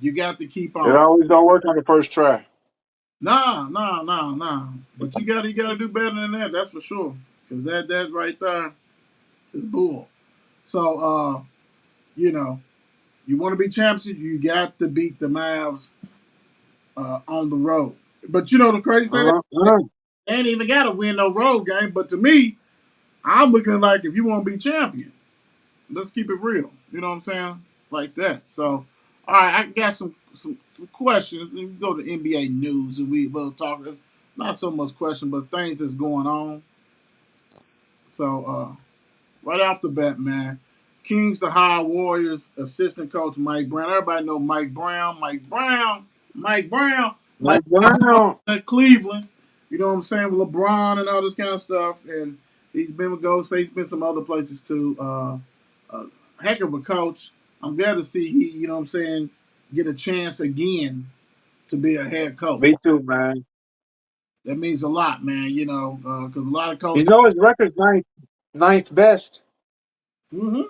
You got to keep It on. always don't work on the first try. Nah. But you gotta do better than that. That's for sure. Because that right there is bull. So you know, you want to be champions, you got to beat the Mavs on the road. But you know the crazy thing, they Uh-huh. ain't even got to win no road game. But to me, I'm looking like if you want to be champion, let's keep it real. You know what I'm saying? Like that. So, all right, I got some questions. And we go to NBA news, and we'll talk. Not so much question, but things that's going on. So, right off the bat, man, Kings to hire Warriors assistant coach Mike Brown. Everybody know Mike Brown. Mike Brown. Mike Mike Brown from Brown. at Cleveland. You know what I'm saying? With LeBron and all this kind of stuff. And he's been with Golden State. He's been some other places too. A heck of a coach. I'm glad to see he, you know what I'm saying, get a chance again to be a head coach. Me too, man. That means a lot, man. You know, because a lot of You coaches. know his record's ninth best. Hmm.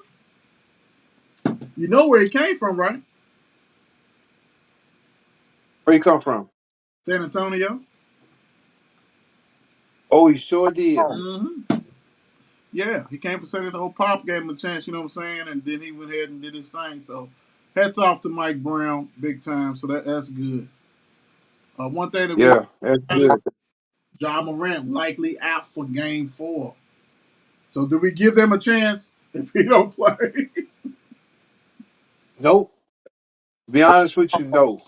You know where he came from, right? Where he come from? San Antonio. Oh, he sure did. Hmm. Yeah, he came for San Antonio. Pop gave him a chance, you know what I'm saying, and then he went ahead and did his thing. So, hats off to Mike Brown, big time. So that's good. One thing that we Yeah, that's good. John Morant likely out for Game 4. So, do we give them a chance if he don't play? Nope. Be honest with you, no.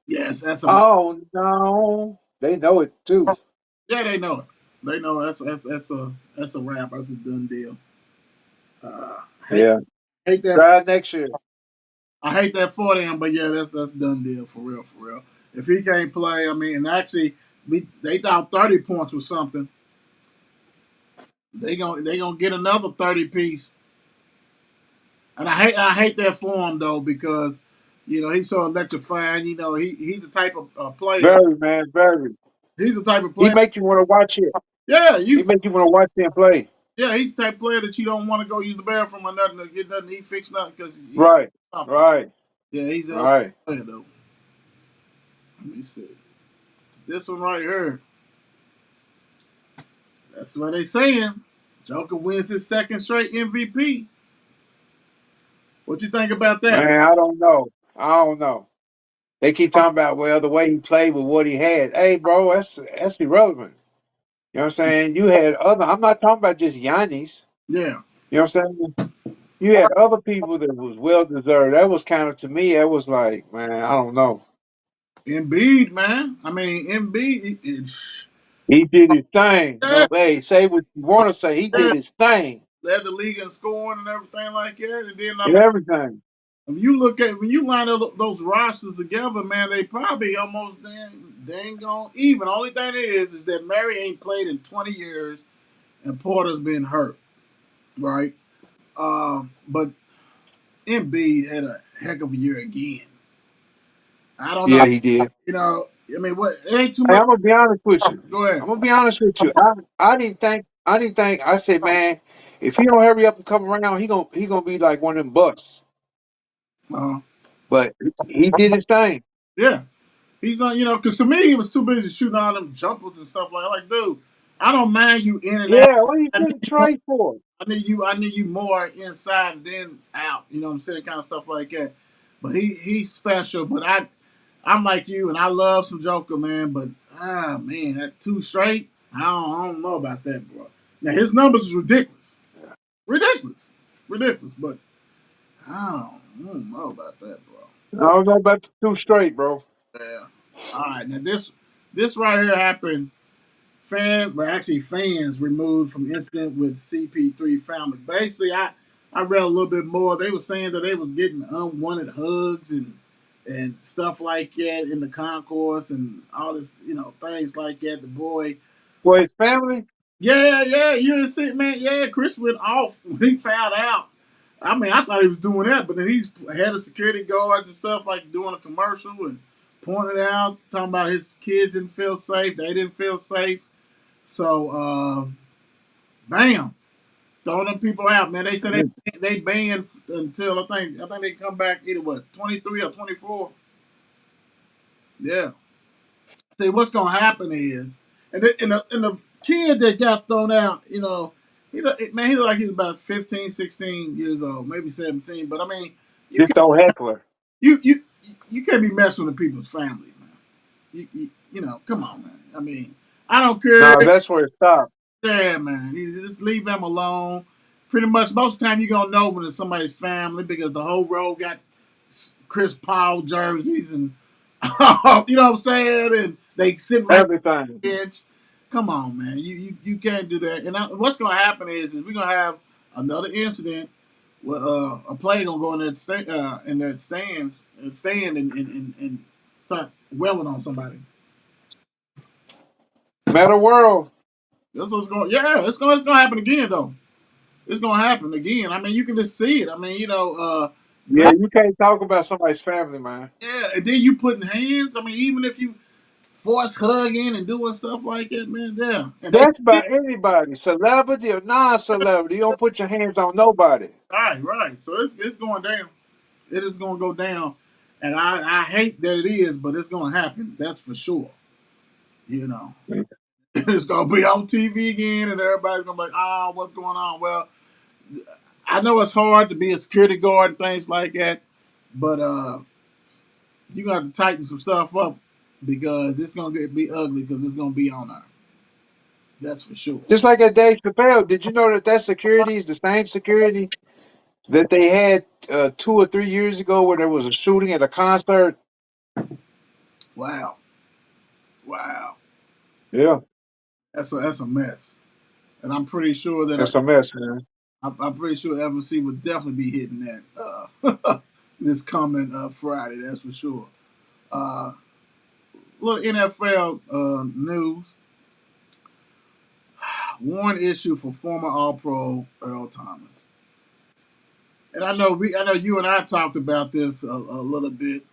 Yes, that's a Oh no, they know it too. yeah. They know it. They know that's a wrap. That's a done deal. Uh, hate Yeah. hate that Try it next year. I hate that for them, but yeah, that's done deal for real, for real. If he can't play, I mean, and actually, they thought 30 points was something. They gonna get another 30 piece, and I hate that for him though because he's so electrifying. He's the type of player. Very man, very. He's the type of He player. make you want to watch it. Yeah, He make you want to watch him play. he's the type of player that you don't want to go use the bathroom or nothing to get nothing to eat, fix nothing because he Right, something. right, Yeah, he's a right. player though. Let me see this one right here. That's what they saying. Joker wins his second straight MVP. What you think about that? Man, I don't know. I don't know. They keep talking about well the way he played with what he had. Hey, bro, that's irrelevant. You know what I'm saying? You had other. I'm not talking about just Yannis. Yeah, You know what I'm saying? You had other people that was well deserved. That was kind of to me. That was like, man, I don't know. Embiid, man. I mean, Embiid. He did his thing. Yeah, No, hey, say what you want to say. He yeah, did his thing led the league in scoring and everything like that. And then I and mean, everything. when you line up those rosters together, man, they probably almost dang on even. Only thing is that Murray ain't played in 20 years and Porter's been hurt, right? But Embiid had a heck of a year again. I don't know. Yeah, he did. I mean, what? It ain't too Hey, much. I'm gonna be honest with you. Go ahead. I'm gonna be honest with you. I didn't think. I didn't think. I said, man, if he don't hurry up and come around, he gonna be like one of them busts. Uh, But he did his thing. yeah, he's on. Because to me, he was too busy shooting all them jumpers and stuff like. Like, dude, I don't mind you in and out. Yeah, what he I need sent you more. Trey for? I need you more inside and then out. You know what I'm saying? Kind of stuff like that. But he's special. But I'm like you, and I love some Joker, man. But man, that two straight. I don't know about that, bro. Now his numbers is ridiculous, ridiculous. But I don't know about that, bro. I don't know about the two straight, bro. Yeah. All right. Now this right here happened. Fans removed from incident with CP3 family. Basically, I read a little bit more. They were saying that they was getting unwanted hugs and stuff like that in the concourse and all this, things like that. The boy, For his family, yeah, you didn't see, man. Yeah, Chris went off when he found out. I mean, I thought he was doing that, but then he's had a security guards and stuff like doing a commercial and pointed out, talking about his kids didn't feel safe, they didn't feel safe. So, bam, throwing them people out, man. They said they banned until I think they come back either 23 or 24. Yeah. See, what's gonna happen is, and the kid that got thrown out, man, he looked like he was about 15, 16 years old, maybe 17. But I mean, you This can old heckler. you you you can't be messing with people's families, man. Come on, man. I mean, I don't care. No, that's where it stopped. Yeah, man. You just leave them alone. Pretty much most of the time you're gonna know when it's somebody's family because the whole road got Chris Paul jerseys and you know what I'm saying? And they sitting right Everything. on the bench. Come on, man. You can't do that. And what's gonna happen is we're gonna have another incident where a player gonna go in that stand and start welling on somebody. Meta world. That's what's going. Yeah, it's gonna happen again though. It's gonna happen again. I mean, you can just see it. I mean, Yeah, you can't talk about somebody's family, man. yeah, and then you putting hands. I mean, even if you force hugging and doing stuff like that, man, yeah. And they That's by anybody, celebrity or non-celebrity. You don't put your hands on nobody. right. So it's going down. It is gonna go down, and I hate that it is, but it's gonna happen. That's for sure. You know, it's gonna be on TV again, and everybody's gonna be like, "Ah, what's going on?" Well, I know it's hard to be a security guard and things like that, but you gonna have to tighten some stuff up because it's gonna be ugly because it's gonna be on there. That's for sure. Just like at Dave Chappelle, did you know that security is the same security that they had 2 or 3 years ago when there was a shooting at a concert? Wow, wow, Yeah, that's a mess, and I'm pretty sure that that's a mess, man. I'm pretty sure FMC would definitely be hitting that this coming Friday. That's for sure. Uh, little NFL news: warrant issue for former All-Pro Earl Thomas. And I know you and I talked about this a little bit,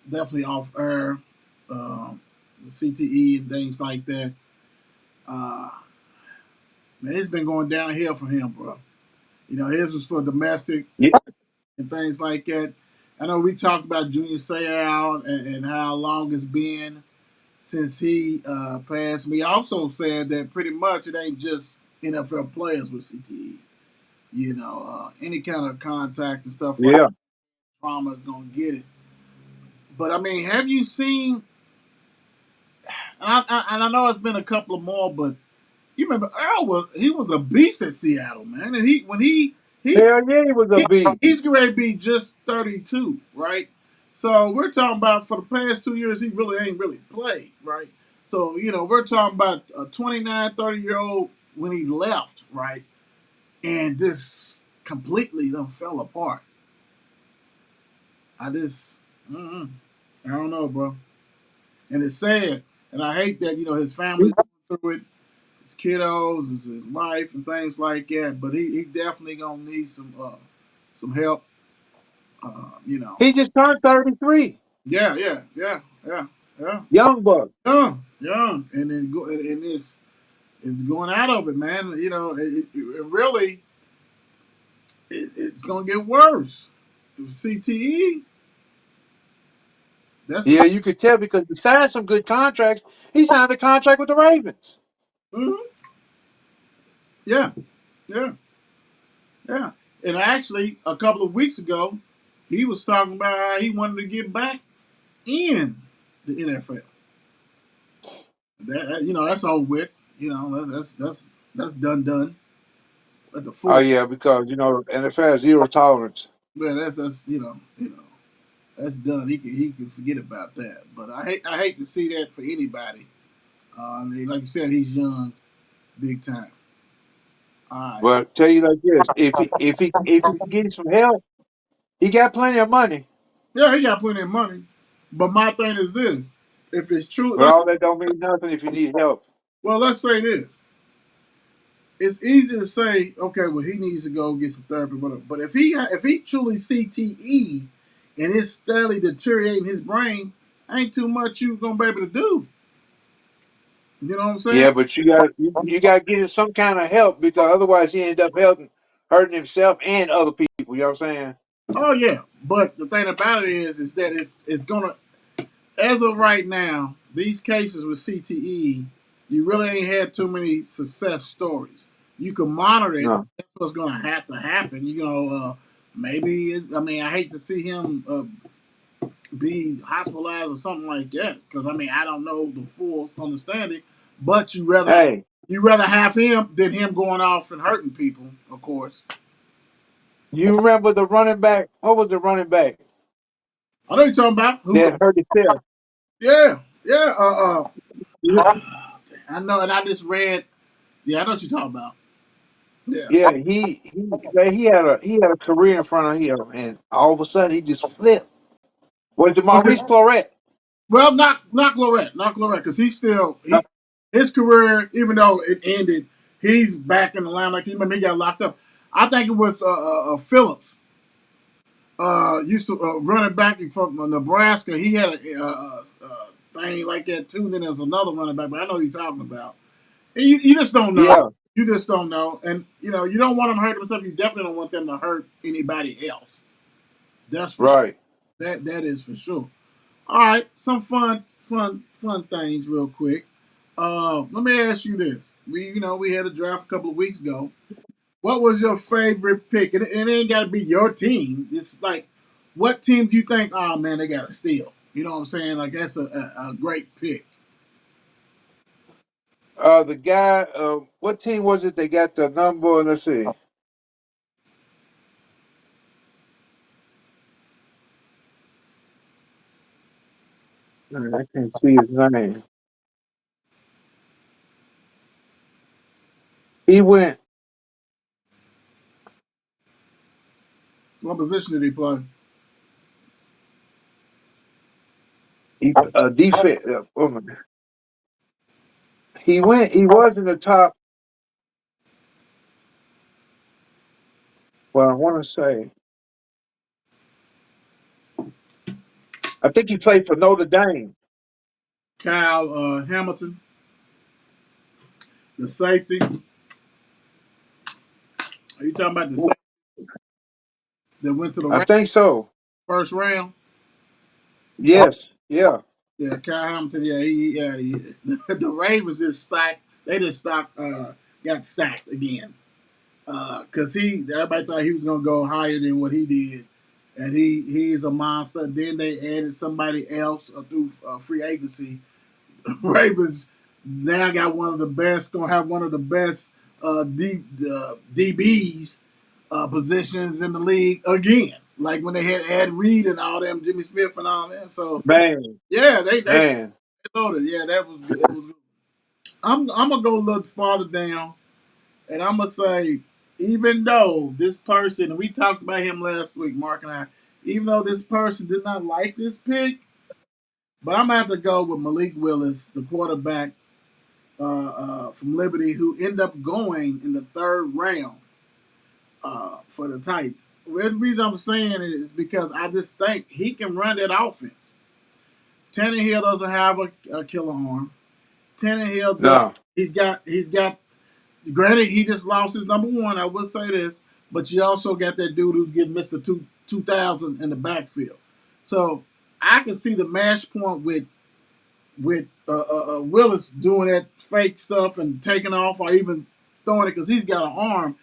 definitely off air, um, CTE and things like that. Uh, man, it's been going downhill for him, bro. His was for domestic Yeah, and things like that. I know we talked about Junior Seau and how long it's been since he passed. We also said that pretty much it ain't just NFL players with CTE. Any kind of contact and stuff like yeah. trauma is gonna get it. But I mean, have you seen? And I know it's been a couple of more, but you remember Earl was a beast at Seattle, man. And he Hell yeah, he was a beast. he's going to be just 32, right? So we're talking about for the past 2 years, he really ain't really played, right? So we're talking about a 29, 30-year old when he left, right? And this completely done fell apart. I just, mm-mm. I don't know, bro. And it's sad, and I hate that his family's going through it, his kiddos, his wife, and things like that. But he definitely gonna need some help. He just turned 33. Yeah, yeah, yeah, yeah, yeah. Young buck. Young, and then and it's going out of it, man. It really it's gonna get worse. CTE. That's Yeah, you could tell because he signed some good contracts. He signed a contract with the Ravens. mhm. Yeah, yeah, yeah. And actually, a couple of weeks ago, he was talking about how he wanted to get back in the NFL. That's all with. That's done at the Oh full. yeah, because NFL has zero tolerance. Man, that's that's done. He can forget about that. But I hate to see that for anybody. I mean, like you said, he's young, big time. All right. But tell you like this, if he gets some help, he got plenty of money. Yeah, he got plenty of money. But my thing is this: if it's true, But all that don't mean nothing if you need help. let's say this. It's easy to say, okay, well, he needs to go get some therapy, whatever. But if he truly CTE and it's steadily deteriorating his brain, ain't too much you gonna be able to do. You know what I'm saying? Yeah, but you got to get him some kind of help because otherwise he end up hurting himself and other people. You know what I'm saying? Oh yeah. But the thing about it is that it's gonna as of right now, these cases with CTE, you really ain't had too many success stories. You can monitor it. No. That's what's going to have to happen. Maybe. I mean, I hate to see him be hospitalized or something like that because I don't know the full understanding. But Hey, you rather have him than him going off and hurting people, of course. you remember the running back? What was the running back I know you're talking about who. that hurt himself? Yeah, yeah. Yeah, I know, and I just read. Yeah, I know what you're talking about. Yeah. yeah, he had a career in front of him, and all of a sudden he just flipped. Was it Was it? Maurice Claret? Well, not Lorette, not Lorette, because he's still his career, even though it ended, he's back in the limelight. You remember he got locked up. I think it was Phillips. Used to running back from Nebraska. He had a thing like that too. Then there's another running back, but I know who you're talking about. And you just don't know. Yeah, You just don't know, and you don't want them to hurt themselves. You definitely don't want them to hurt anybody else. That's for sure. right. That is for sure. All right, some fun things real quick. Let me ask you this: we had a draft a couple of weeks ago. What was your favorite pick? And it ain't got to be your team. It's like, what team do you think? Oh man, they got to steal. You know what I'm saying? Like that's a great pick. The guy, what team was it? They got the number. Let's see. I can't see his name. He went What position did he play? defense. He went. He was in the top. Well, I want to say. I think he played for Notre Dame. Kyle Hamilton, the safety. Are you talking about the safety that went to the I think so. first round? Yes. Yeah. Yeah, Kyle Hamilton. Yeah, the Ravens just stacked. They just got stacked again. Because everybody thought he was gonna go higher than what he did, and he is a monster. Then they added somebody else through free agency. Ravens now got one of the best. Gonna have one of the best DBs positions in the league again. Like when they had Ed Reed and all them, Jimmy Smith and all that. So Man. yeah, they Man. loaded. Yeah, that was. I'm gonna go look farther down. And I'm gonna say, even though this person, we talked about him last week, Mark and I, even though this person did not like this pick, but I'm gonna have to go with Malik Willis, the quarterback from Liberty, who ended up going in the third round for the Titans. Well, the reason I'm saying it is because I just think he can run that offense. Tannehill doesn't have a killer arm. Tannehill does. No. He's got. Granted, he just lost his number one. I will say this, but you also got that dude who's getting Mister 2000 in the backfield. So I can see the mash point with Willis doing that fake stuff and taking off, or even throwing it because he's got an arm,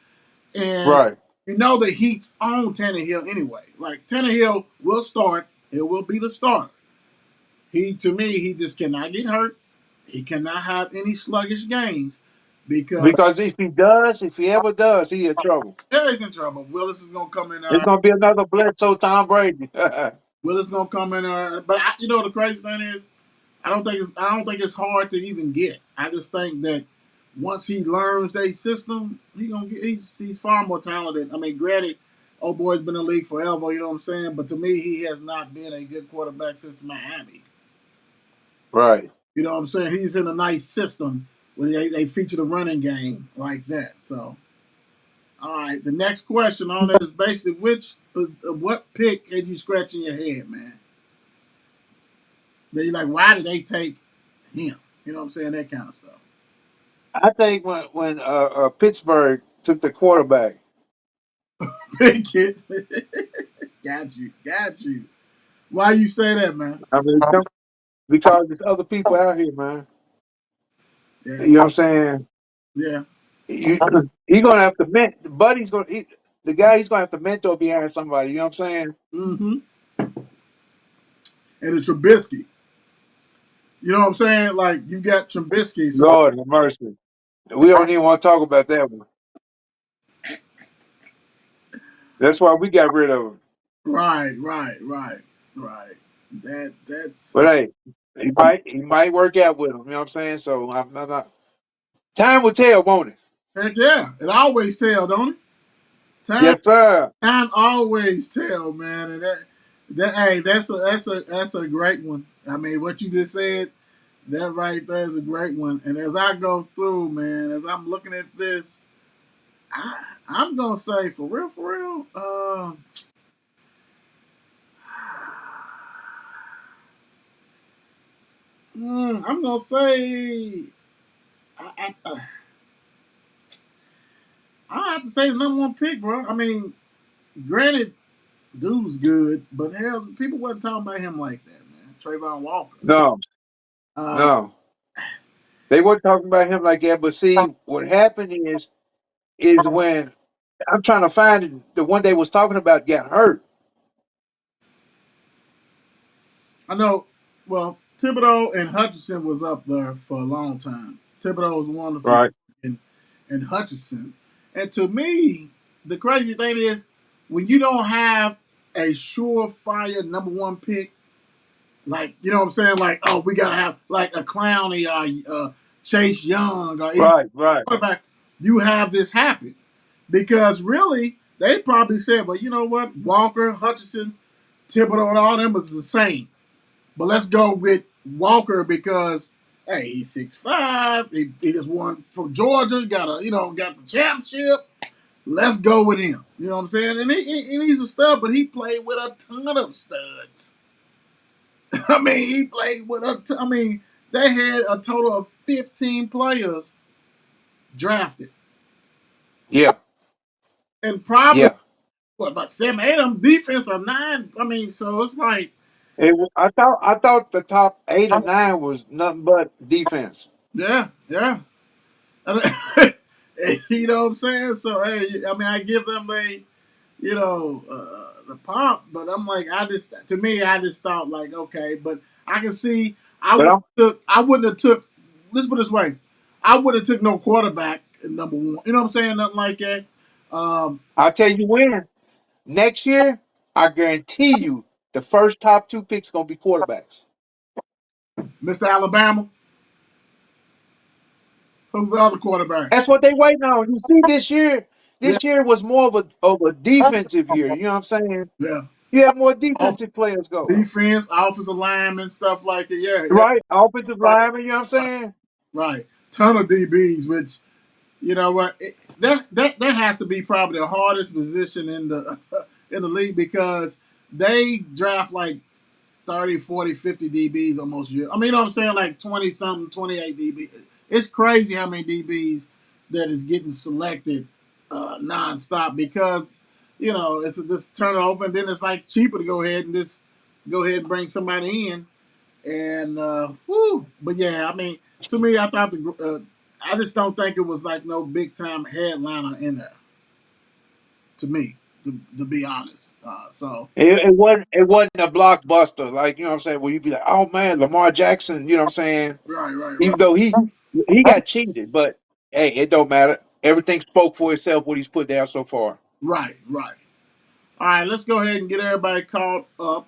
and Right. the heat's on Tannehill anyway. Like Tannehill will start; it will be the starter. To me, he just cannot get hurt. He cannot have any sluggish games because Because if he ever does, he in trouble. Terry's in trouble. Willis is gonna come in It's there. gonna be another Bledsoe Tom Brady. Willis gonna come in there. But the crazy thing is, I don't think it's hard to even get. I just think that once he learns their system, he's far more talented. I mean, granted, old boy's been in the league forever. You know what I'm saying? But to me, he has not been a good quarterback since Miami. Right. You know what I'm saying? He's in a nice system where they feature the running game like that. So, all right. The next question on that is basically what pick had you scratching your head, man? They like, why did they take him? You know what I'm saying? That kind of stuff. I think when Pittsburgh took the quarterback, Pick it. Got you. Why you say that, man? I mean, because there's other people out here, man. Yeah, You know what I'm saying? yeah. You, he gonna have to Buddy's gonna the guy he's gonna have to mentor behind somebody. You know what I'm saying? Mm-hmm. And the Trubisky. You know what I'm saying? Like you got Trubisky, so Lord have mercy. We don't even want to talk about that one. That's why we got rid of him. right. That's But hey, he might work out with him. You know what I'm saying? So I'm not. Time will tell, won't it? heck yeah. It always tell, don't it? Time Yes, sir. time always tell, man. And that hey, that's a great one. I mean, what you just said, that right there is a great one. And as I go through, man, as I'm looking at this, I'm gonna say for real. I'm gonna say I have to say the number one pick, bro. I mean, granted, dude's good, but hell, people wasn't talking about him like that, man. Trayvon Walker. No, Uh, no. They weren't talking about him like that. But see, what happened is when I'm trying to find it, the one they was talking about got hurt. I know. Well, Thibodeau and Hutchinson was up there for a long time. Thibodeau was wonderful, Right. and Hutchinson. And to me, the crazy thing is when you don't have a surefire number one pick, like you know what I'm saying, like oh we gotta have like a Clowney or Chase Young or even Right. Right. quarterback, you have this happen because really they probably said, well you know what, Walker, Hutchinson, Thibodeau, and all them was the same. But let's go with Walker because hey, he's 6'5". He just won from Georgia. Got the championship. Let's go with him. You know what I'm saying? And he's a stud, but he played with a ton of studs. I mean, he played with I mean, they had a total of 15 players drafted, Yeah. and probably Yeah. what about 7, 8 of them defense or 9. I mean, so it's like I thought the top 8 or 9 was nothing but defense. yeah, yeah. You know what I'm saying? So hey, I mean, I give them the pump, but I'm like, to me, I just thought like, okay, but I can see But I wouldn't have took. Let's put it this way, I wouldn't have took no quarterback at number one. You know what I'm saying? Nothing like that. Um, I'll tell you when. Next year, I guarantee you, the first top 2 picks gonna be quarterbacks. Mr. Alabama, who's the other quarterback? That's what they waiting on. You see, this year, Yeah, this year was more of a defensive year. You know what I'm saying? yeah. You have more Off defensive players go. defense, offensive lineman, stuff like that. Yeah, yeah. Right? Offensive Right, lineman, you know what I'm saying? right. Ton of DBs, which you know what? That has to be probably the hardest position in the in the league because they draft like 30, 40, 50 DBs almost a year. I mean, you know what I'm saying? Like 20 something, 28 DBs. It's crazy how many DBs that is getting selected nonstop because, it's this turnover and then it's like cheaper to go ahead and bring somebody in. And but yeah, I mean, to me, I just don't think it was like no big time headliner in there. To me, to be honest, It wasn't a blockbuster, like, you know what I'm saying, where you'd be like, oh man, Lamar Jackson, you know what I'm saying? right, Even though he got cheated, but hey, it don't matter. Everything spoke for itself what he's put down so far. right. All right, let's go ahead and get everybody caught up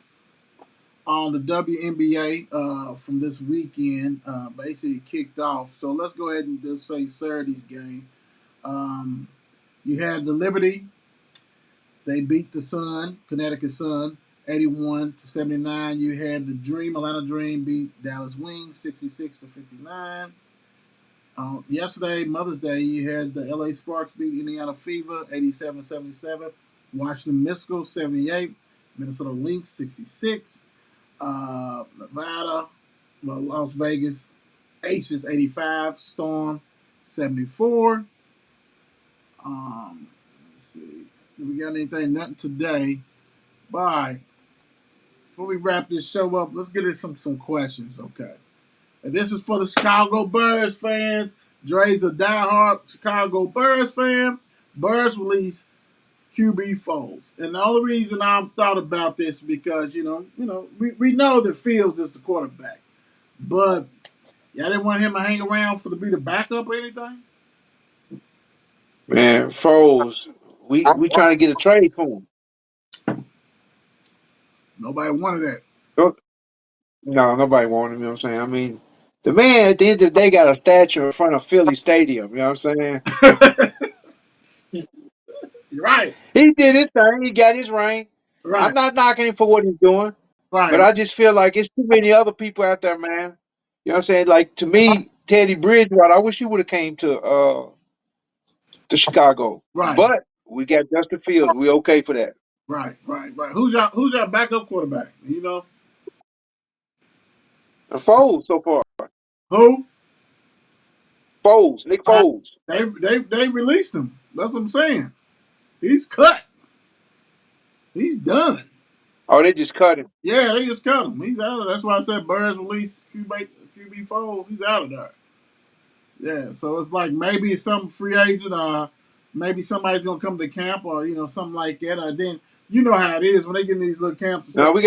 on the WNBA from this weekend. Basically kicked off, so let's go ahead and just say Saturday's game. Um, you had the Liberty. They beat the Sun, Connecticut Sun, 81-79. You had the Dream, Atlanta Dream beat Dallas Wings 66-59. Yesterday, Mother's Day, you had the LA Sparks beat Indiana Fever 87-77. Washington Mystical 78. Minnesota Lynx 66. Nevada, Las Vegas Aces 85. Storm 74. Let's see. Do we got anything? Nothing today. Bye. before we wrap this show up, let's get into some questions, okay? And this is for the Chicago Bears fans. Dre's a diehard Chicago Bears fan. Bears release QB Foles, and the only reason I thought about this is because we know that Fields is the quarterback, but y'all didn't want him to hang around for to be the backup or anything. Man, Foles, we trying to get a trade for him. Nobody wanted that. No, nobody wanted him. You know what I'm saying? I mean, the man at the end of the day got a statue in front of Philly Stadium. You know what I'm saying? Right, He did his thing. He got his ring. I'm right, not knocking him for what he's doing, right, but I just feel like it's too many other people out there, man. You know what I'm saying? Like to me, Teddy Bridgewater, I wish he would have came to Chicago. right, But we got Justin Fields. We okay for that. right. Who's your backup quarterback? You know And Foles so far. who? Foles, Nick Uh, Foles. they released him. That's what I'm saying. He's cut. He's done. Oh, they just cut him. Yeah, they just cut him. He's out of. That's why I said Birds released QB Foles. He's out of there. Yeah, so it's like maybe some free agent, maybe somebody's gonna come to camp, or something like that. Or then you know how it is when they get in these little camps and stuff. Now we,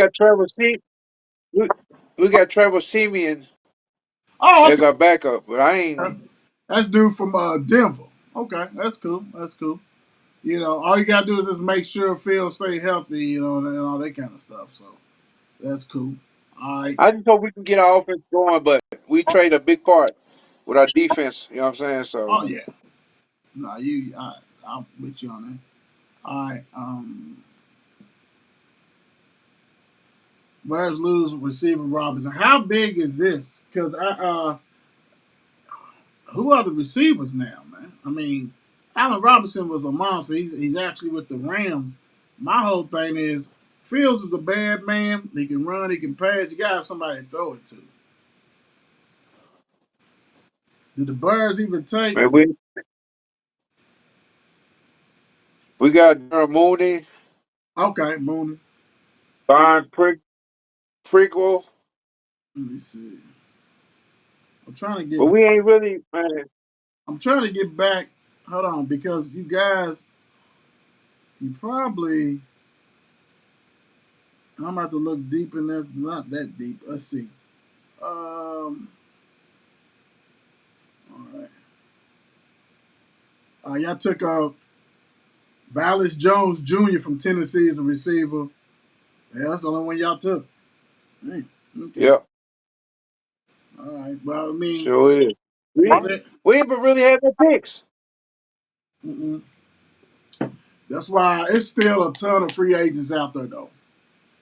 we got Trevor Simeon Oh, as our backup, but I ain't. okay. That's dude from Denver. Okay, that's cool. That's cool. All you gotta do is just make sure Phil stay healthy, and all that kind of stuff. So that's cool. All right. I just hope we can get our offense going, but we trade a big part with our defense. You know what I'm saying? So Oh yeah. No, I'm with you on that. All right. Bears lose receiver Robinson. How big is this? Because who are the receivers now, man? I mean, Allen Robinson was a monster. He's actually with the Rams. My whole thing is Fields is a bad man. He can run, he can pass. You gotta have somebody to throw it to. Did the Bears even take? man, we got Daryl Mooney, Okay, Mooney. Brian Prequel, Let me see. I'm trying to but get. we ain't really man. I'm trying to get back. Hold on, because you guys, you probably. I'm about to look deep in that. Not that deep. Let's see. All right. Y'all took Vallis Jones Jr. from Tennessee as a receiver. Yeah, that's the only one y'all took. Hey, okay. Yep, All right. Well, I mean, sure is. is it? We ain't really had no picks. Mm-mm. That's why it's still a ton of free agents out there, though.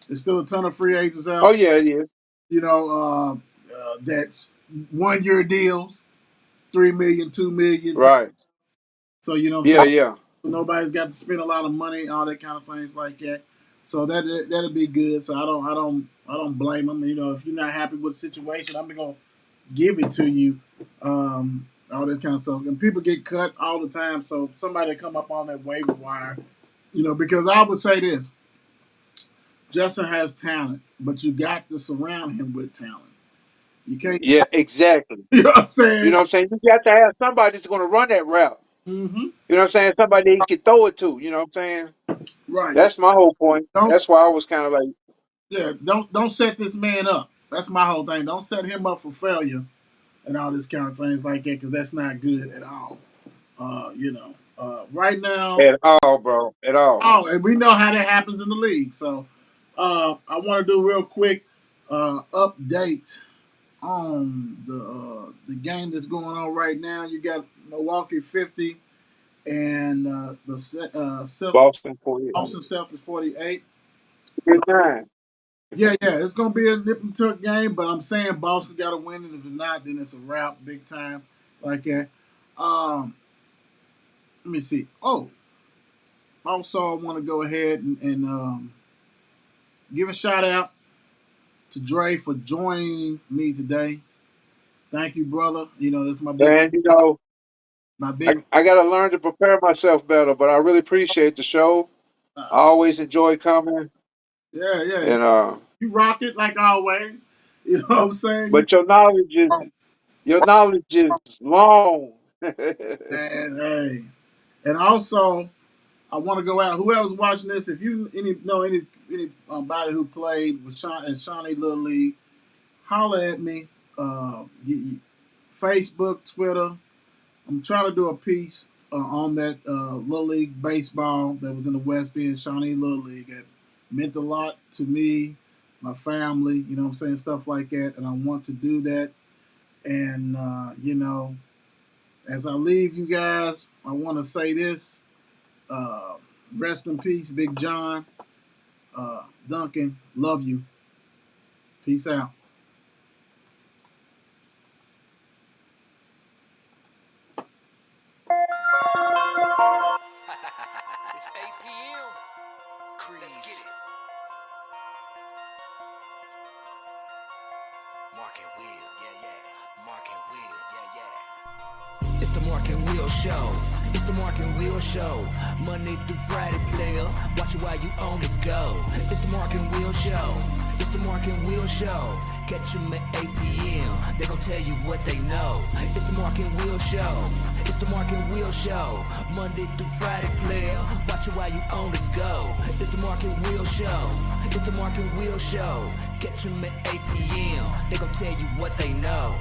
There's still a ton of free agents Oh out. yeah, it is. That's 1 year deals, 3 million, 2 million. Right. So what I'm Yeah, saying. yeah. So nobody's got to spend a lot of money, all that kind of things like that. So that'll be good. So I don't blame them. If you're not happy with the situation, I'm gonna give it to you. All this kind of stuff. And people get cut all the time. So somebody come up on that waiver wire. Because I would say this: Justin has talent, but you got to surround him with talent. You can't. Yeah, exactly. You know what I'm You saying? know what I'm saying? You got to have somebody that's going to run that route. Mm-hmm. You know what I'm saying? Somebody that he can throw it to. You know what I'm saying? Right. That's my whole point. Don't. That's why I was kind of like, Yeah. Don't set this man up. That's my whole thing. Don't set him up for failure and all this kind of things like that because that's not good at all. Right now, at all, bro. At all. oh, and we know how that happens in the league. So, I want to do a real quick update on the game that's going on right now. You got Milwaukee 50 and Boston for you. Boston Celtics 48. Good time. Yeah, it's gonna be a nip and tuck game, but I'm saying Boston got to win it. If it's not, then it's a wrap, big time, like that. Um, Let me see. Oh, also, I want to go ahead and give a shout out to Dre for joining me today. Thank you, brother. This is And, my I, big. I got to learn to prepare myself better, but I really appreciate the show. I Uh, always enjoy coming. yeah, yeah. And You rock it like always. You know what I'm saying? But your knowledge is long. And hey, and also I want to go out. Whoever's watching this, if you know anybody who played with Shawnee Little League, holler at me. Facebook, Twitter. I'm trying to do a piece on that Little League baseball that was in the West End, Shawnee Little League. It meant a lot to me, my family, you know what I'm saying, stuff like that. And I want to do that. And, as I leave you guys, I want to say this. Uh, Rest in peace, Big John. Duncan, love you. Peace out. It's 8 p.m. Crease. Let's get it. Mark and Will, yeah. Mark and Will, yeah. It's the Mark and Will Show. It's the Mark and Will Show. Monday through Friday, player. Watch it while you on the go. It's the Mark and Will Show. It's the Mark and Will Show. Catch them at 8 p.m. They gon' tell you what they know. It's the Mark and Will Show. It's the Mark and Will Show. Monday through Friday, player. Watch it while you on the go. It's the Mark and Will Show. It's the Mark and Will Show. Catch them at 8 p.m. They gon' tell you what they know.